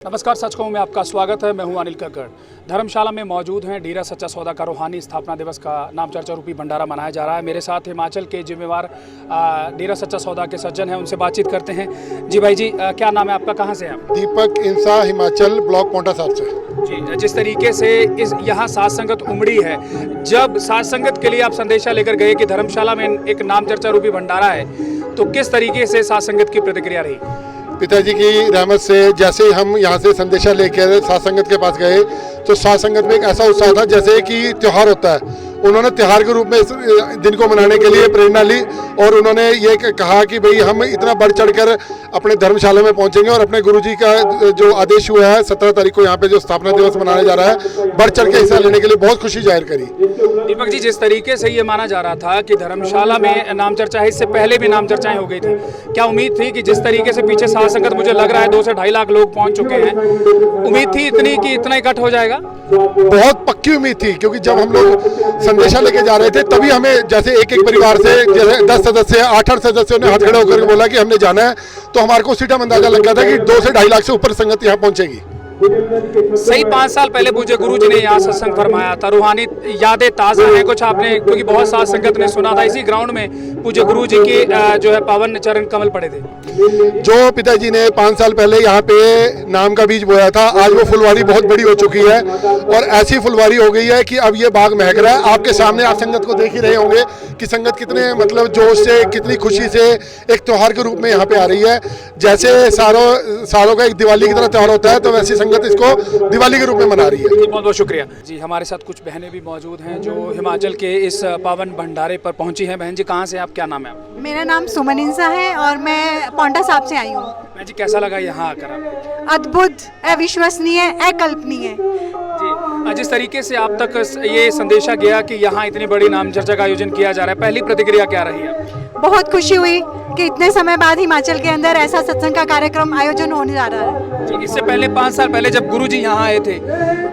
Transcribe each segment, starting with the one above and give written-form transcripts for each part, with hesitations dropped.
नमस्कार, सच कहूं में आपका स्वागत है। मैं हूं अनिल कक्कड़। धर्मशाला में मौजूद हैं। डेरा सच्चा सौदा का रूहानी स्थापना दिवस का नाम चर्चा रूपी भंडारा मनाया जा रहा है। मेरे साथ हिमाचल के जिम्मेवार डेरा सच्चा सौदा के सज्जन हैं, उनसे बातचीत करते हैं। जी भाई जी, क्या नाम है आपका, कहाँ से हैं आप? दीपक इंसा, हिमाचल, ब्लॉक पोंटा साहब से। जी, जिस तरीके से इस यहाँ साध संगत उमड़ी है, जब साध संगत के लिए आप संदेशा लेकर गए कि धर्मशाला में एक नाम चर्चा रूपी भंडारा है, तो किस तरीके से साध संगत की प्रतिक्रिया रही? पिताजी की रहमत से जैसे ही हम यहाँ से संदेशा लेकर साध संगत के पास गए तो साध संगत में एक ऐसा उत्साह था जैसे कि त्यौहार होता है। उन्होंने त्यौहार के रूप में इस दिन को मनाने के लिए प्रेरणा ली और उन्होंने ये कहा कि भाई हम इतना बढ़ चढ़कर अपने धर्मशाला में पहुंचेंगे और अपने गुरुजी का जो आदेश हुआ है 17 तारीख को यहाँ पे जो स्थापना दिवस मनाया जा रहा है, बढ़ चढ़ के हिस्सा लेने के लिए बहुत खुशी जाहिर करी। दीपक जी, जिस तरीके से ये माना जा रहा था कि धर्मशाला में नाम चर्चा है, इससे पहले भी नाम चर्चाएं हो गई थी, क्या उम्मीद थी कि जिस तरीके से पीछे साध संगत, मुझे लग रहा है 2 से 2.5 लाख लोग पहुंच चुके हैं, उम्मीद थी इतनी कि इतना इकट्ठ हो जाएगा? बहुत पक्की उम्मीद थी, क्योंकि जब हम लोग संदेशा लेके जा रहे थे तभी हमें जैसे एक एक परिवार से जैसे 10 सदस्य 8 सदस्यों ने हाथ खड़े होकर बोला कि हमने जाना है, तो हमारे को उसी टाइम अंदाजा लग गया था कि 2 से 2.5 लाख से ऊपर संगत यहाँ पहुंचेगी। सही 5 साल पहले पूज्य गुरु जी ने यहाँ सत्संग फरमाया था। रूहानी यादें ताज़ा हैं कुछ आपने, क्योंकि बहुत साथ संगत ने सुना था इसी ग्राउंड में पूज्य गुरु जी के जो है पावन चरण कमल पड़े थे। जो पिताजी ने 5 साल पहले यहाँ पे नाम का बीज बोया था, आज वो फुलवारी बहुत बड़ी हो चुकी है और ऐसी फुलवारी हो गई है कि अब ये बाग महक रहा है। आपके सामने आप संगत को देख ही रहे होंगे कि संगत कितने मतलब जोश से, कितनी खुशी से एक त्योहार के रूप में यहाँ पे आ रही है। जैसे सालों का एक दिवाली की तरह त्योहार होता है, तो वैसी संगत इसको दिवाली के रूप में मना रही है। बहुत बहुत शुक्रिया जी। हमारे साथ कुछ बहनें भी मौजूद हैं जो हिमाचल के इस पावन भंडारे पर पहुंची हैं। बहन जी, कहाँ से आप, क्या नाम है आप? मेरा नाम सुमन इंसा है और मैं पोंटा साहब से आई हूँ। बहन जी, कैसा लगा यहाँ आकर? अद्भुत, अविश्वसनीय, अकल्पनीय। जी, जिस तरीके से आप तक ये संदेशा गया कि यहाँ इतनी बड़ी नाम चर्चा का आयोजन किया जा रहा है, पहली प्रतिक्रिया क्या रही है? बहुत खुशी हुई कि इतने समय बाद हिमाचल के अंदर ऐसा सत्संग का कार्यक्रम आयोजन होने जा रहा है। जी, इससे पहले 5 साल पहले जब गुरुजी यहाँ आए थे,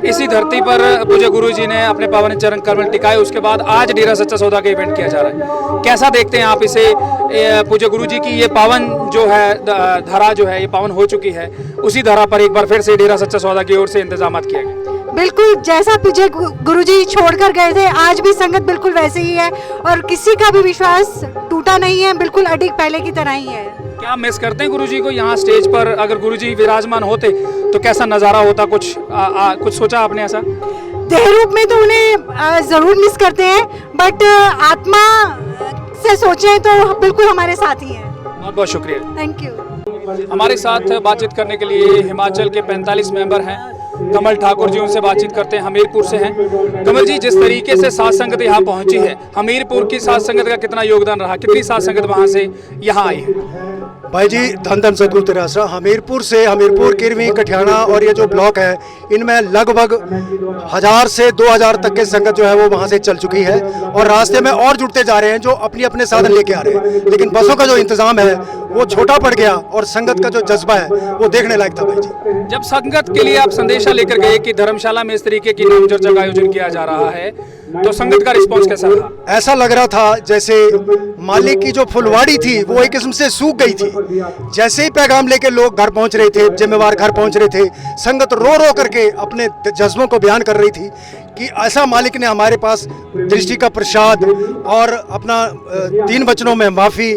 इसी धरती पर पूज्य गुरुजी ने अपने पावन चरण कमल टिकाए, उसके बाद आज डेरा सच्चा सौदा का इवेंट किया जा रहा है। कैसा देखते हैं आप इसे? पूज्य गुरुजी की ये पावन जो है धरा जो है, ये पावन हो चुकी है, उसी धरा पर एक बार फिर से डेरा सच्चा सौदा की ओर से इंतजाम किया गया। बिल्कुल जैसा पीछे गुरुजी छोड़कर गए थे, आज भी संगत बिल्कुल वैसे ही है और किसी का भी विश्वास टूटा नहीं है, बिल्कुल अडिग पहले की तरह ही है। क्या मिस करते हैं गुरुजी को यहाँ स्टेज पर? अगर गुरुजी विराजमान होते तो कैसा नज़ारा होता? कुछ सोचा आपने ऐसा? देह रूप में तो उन्हें जरूर मिस करते हैं, बट आत्मा से सोचें तो बिल्कुल हमारे साथ ही हैं। बहुत बहुत शुक्रिया, थैंक यू। हमारे साथ बातचीत करने के लिए हिमाचल के 45 मेंबर हैं। कमल ठाकुर जी, उनसे बातचीत करते हैं, हमीरपुर से हैं। कमल जी, जिस तरीके से साध संगत यहाँ पहुंची है, हमीरपुर की साध संगत का कितना योगदान रहा? कितनी साध संगत वहाँ से यहाँ आई है? भाई जी, धन धन सतगुरु तेरा आसरा। हमीरपुर, किरवी, कठियाना और ये जो ब्लॉक है, इनमें लगभग 1000 से 2000 तक के संगत जो है वो वहाँ से चल चुकी है और रास्ते में और जुड़ते जा रहे हैं जो अपनी अपने साधन लेके आ रहे हैं। लेकिन बसों का जो इंतजाम है वो छोटा पड़ गया और संगत का जो जज्बा है वो देखने लायक था। भाई जी, जब संगत के लिए आप संदेशा लेकर गए कि धर्मशाला में इस तरीके की नाम चर्चा का आयोजन किया जा रहा है, तो संगत का रिस्पॉन्स कैसा रहा? ऐसा लग रहा था जैसे मालिक की जो फुलवाड़ी थी वो एक किस्म से सूख गई थी। जैसे ही पैगाम लेके लोग घर पहुंच रहे थे, जिम्मेवार घर पहुंच रहे थे, संगत रो रो करके अपने जज्बों को बयान कर रही थी कि ऐसा मालिक ने हमारे पास दृष्टि का प्रसाद और अपना 3 वचनों में माफ़ी,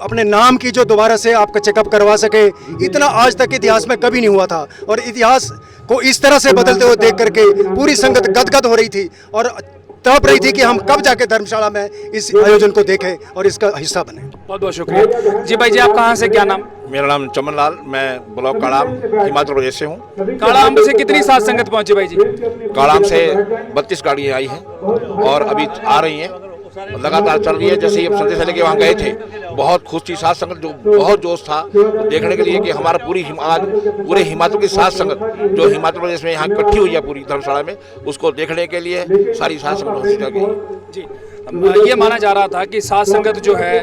अपने नाम की जो दोबारा से आपका चेकअप करवा सके, इतना आज तक इतिहास में कभी नहीं हुआ था। और इतिहास को इस तरह से बदलते हुए देख करके पूरी संगत गदगद हो रही थी और तड़प रही थी कि हम कब जाके धर्मशाला में इस आयोजन को देखें और इसका हिस्सा बने। बहुत बहुत शुक्रिया जी। भाई जी, आप कहाँ से, क्या नाम? मेरा नाम चमन लाल, मैं ब्लॉक काड़ाम हिमाचल प्रदेश से हूँ। काड़ाम से कितनी साध संगत पहुंची भाई जी? काड़ाम से 32 गाड़ियाँ आई हैं और अभी आ रही हैं, लगातार चल रही है। जैसे ही हम संदेशा लेके वहाँ गए थे, बहुत खुश थी साध संगत, जो बहुत जोश था देखने के लिए कि हमारा पूरे हिमाचल की साध संगत जो हिमाचल प्रदेश में यहाँ इकट्ठी हुई है पूरी धर्मशाला में, उसको देखने के लिए सारी साध संगत पहुँच गई। जी, ये माना जा रहा था कि साध संगत जो है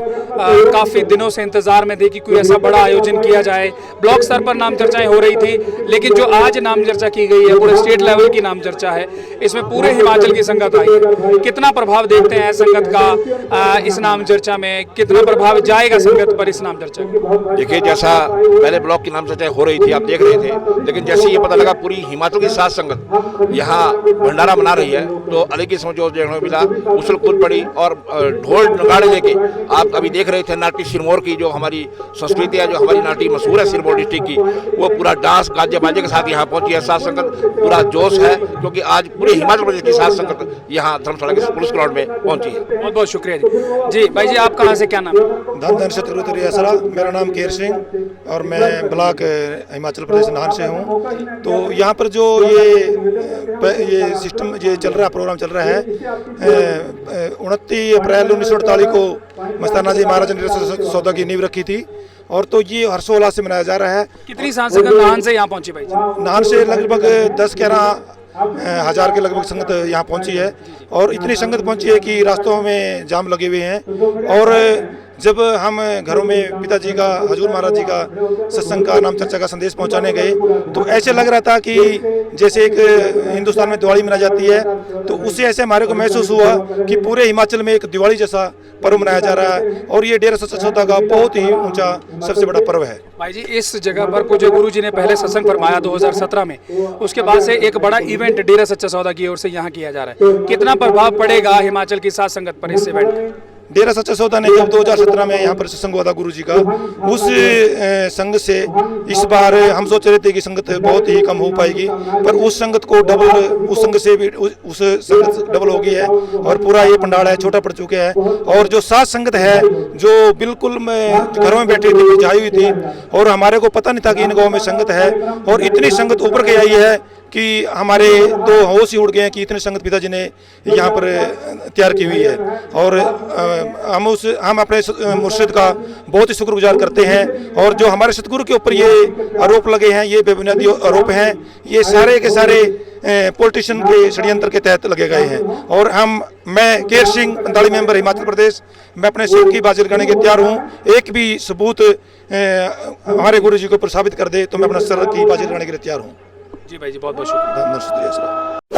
काफ़ी दिनों से इंतजार में थी कि कोई ऐसा बड़ा आयोजन किया जाए। ब्लॉक स्तर पर नाम चर्चाएं हो रही थी, लेकिन जो आज नाम चर्चा की गई है पूरे स्टेट लेवल की नाम चर्चा है, इसमें पूरे हिमाचल की संगत आई है। कितना प्रभाव देखते हैं संगत का इस नाम चर्चा में, कितना प्रभाव जाएगा संगत पर इस नाम चर्चा का? देखिए, जैसा पहले ब्लॉक की नाम चर्चा हो रही थी, आप देख रहे थे, लेकिन जैसे ये पता लगा पूरी हिमाचल की साध संगत यहाँ भंडारा मना रही है, तो अलग ही समझो देखने मिला, उछल कूद पड़ी और ढोल नगाड़े लेके आप अभी देख रहे थे नाटी सिरमौर की जो हमारी संस्कृति है, जो हमारी नाटी मशहूर है सिरमौर डिस्ट्रिक्ट की, वो पूरा डांस गाजे बाजे के साथ यहाँ पहुंची है। साध संगत पूरा जोश है, क्योंकि आज पूरे हिमाचल प्रदेश की साध संगत यहाँ धर्मशाला के पुलिस ग्राउंड में पहुंची है। बहुत बहुत शुक्रिया जी। जी भाई जी, आप कहाँ से, क्या नाम है? धन धन शत्रुघ्न रियासरा, मेरा नाम केर सिंह और मैं ब्लॉक हिमाचल प्रदेश नाहन से हूँ। तो यहाँ पर जो ये सिस्टम ये चल रहा है, प्रोग्राम चल रहा है, 29 अप्रैल 1948 को मस्ताना जी महाराज ने डेरा सौदा की नींव रखी थी, और तो ये हर्षोल्लास से मनाया जा रहा है। कितनी साध संगत नाहन से यहाँ पहुंची भाई जी? नाहन से लगभग 10-11 हज़ार के लगभग संगत यहाँ पहुंची है, और इतनी संगत पहुंची है कि रास्तों में जाम लगे हुए हैं। और जब हम घरों में पिताजी का, हजूर महाराज जी का सत्संग का, नाम चर्चा का संदेश पहुंचाने गए, तो ऐसे लग रहा था कि जैसे एक हिंदुस्तान में दिवाली मनाई जाती है, तो उससे ऐसे हमारे को महसूस हुआ कि पूरे हिमाचल में एक दिवाली जैसा पर्व मनाया जा रहा है, और ये डेरा सच्चा सौदा का बहुत ही ऊंचा सबसे बड़ा पर्व है। भाई जी, इस जगह पर पूज्य गुरु जी ने पहले सत्संग फरमाया 2017 में, उसके बाद से एक बड़ा इवेंट डेरा सच्चा सौदा की ओर से यहाँ किया जा रहा है। कितना प्रभाव पड़ेगा हिमाचल की साध संगत पर इस इवेंट का? डेरा सच्चा सौदा ने जब 2017 में यहाँ पर सत्संग हुआ था गुरु जी का, उस संघ से इस बार हम सोच रहे थे कि संगत बहुत ही कम हो पाएगी, पर उस संगत को डबल, उस संघ से भी उस संगत डबल हो गई है, और पूरा ये पंडाल है छोटा पड़ चुका है। और जो साध संगत है जो बिल्कुल घरों में बैठी थी, मुरझाई हुई थी, और हमारे को पता नहीं था कि इन गाँव में संगत है, और इतनी संगत उभर के आई है कि हमारे तो होश ही उड़ गए हैं कि इतनी संगत पिताजी ने यहाँ पर तैयार की हुई है। और हम अपने मुर्शिद का बहुत ही शुक्रगुजार करते हैं, और जो हमारे सतगुरु के ऊपर ये आरोप लगे हैं, ये बेबुनियादी आरोप हैं, ये सारे के सारे पॉलिटिशियन के षड्यंत्र के तहत लगे गए हैं। और मैं केर सिंह, 45 मेंबर हिमाचल प्रदेश, मैं अपने सिर की बाजी लगाने के तैयार हूँ। एक भी सबूत हमारे गुरु जी को ऊपर साबित कर दे तो मैं अपना सर की बाजी लगाने के लिए तैयार हूँ। जी भाई जी, बहुत बहुत शुक्रिया। धन्यवाद।